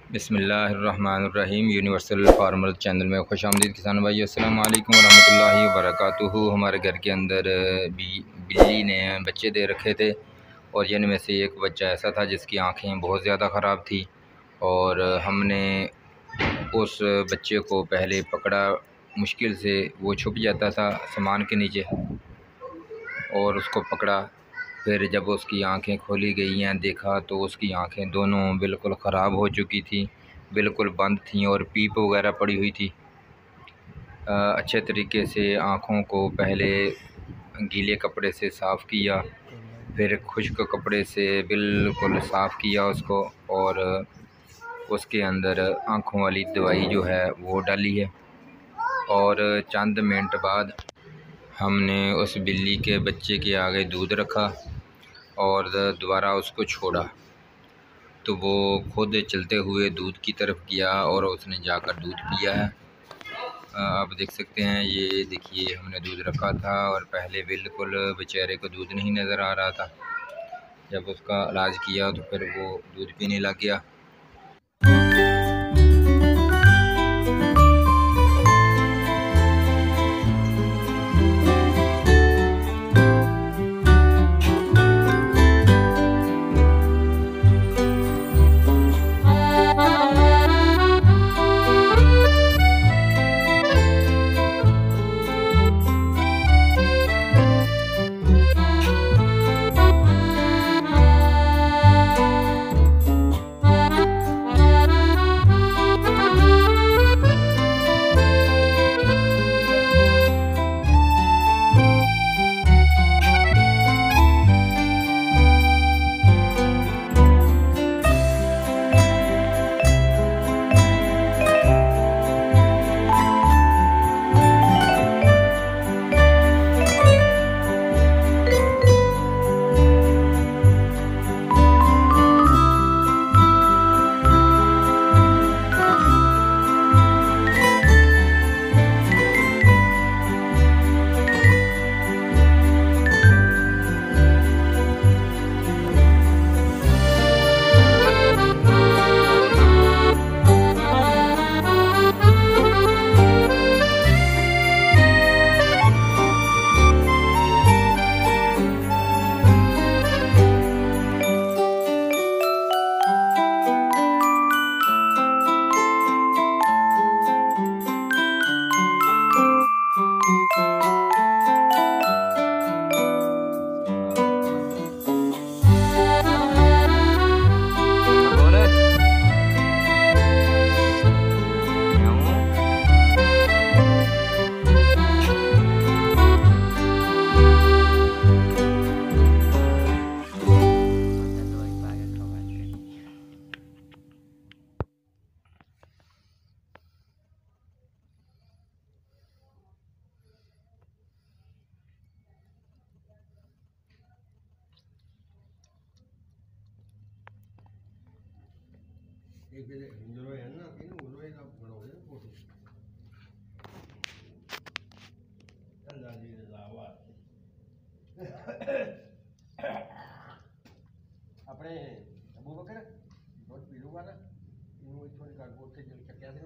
बिस्मिल्लाहिर्रहमानिर्रहीम। Universal farmer channel में खुश आमदीद किसान भाई। अस्सलाम वालेकुम वरहमतुल्लाहि वबरकातुहू। हमारे घर के अंदर बिल्ली ने बच्चे दे रखे थे और जिनमें से एक बच्चा ऐसा था जिसकी आँखें बहुत ज़्यादा ख़राब थी और हमने उस बच्चे को पहले पकड़ा। मुश्किल से वो छुप जाता था सामान के नीचे और उसको पकड़ा। फिर जब उसकी आंखें खोली गई हैं देखा तो उसकी आंखें दोनों बिल्कुल ख़राब हो चुकी थी, बिल्कुल बंद थीं और पीप वगैरह पड़ी हुई थी। अच्छे तरीके से आँखों को पहले गीले कपड़े से साफ़ किया, फिर खुश्क कपड़े से बिल्कुल साफ़ किया उसको और उसके अंदर आँखों वाली दवाई जो है वो डाली है। और चंद मिनट बाद हमने उस बिल्ली के बच्चे के आगे दूध रखा और दोबारा उसको छोड़ा तो वो खुद चलते हुए दूध की तरफ गया और उसने जाकर दूध पिया है। आप देख सकते हैं, ये देखिए हमने दूध रखा था और पहले बिल्कुल बेचारे को दूध नहीं नज़र आ रहा था। जब उसका इलाज किया तो फिर वो दूध पीने लग गया। अपने अबू बकर बहुत पी लूँगा ना, इन थोड़ी कार को चक्या से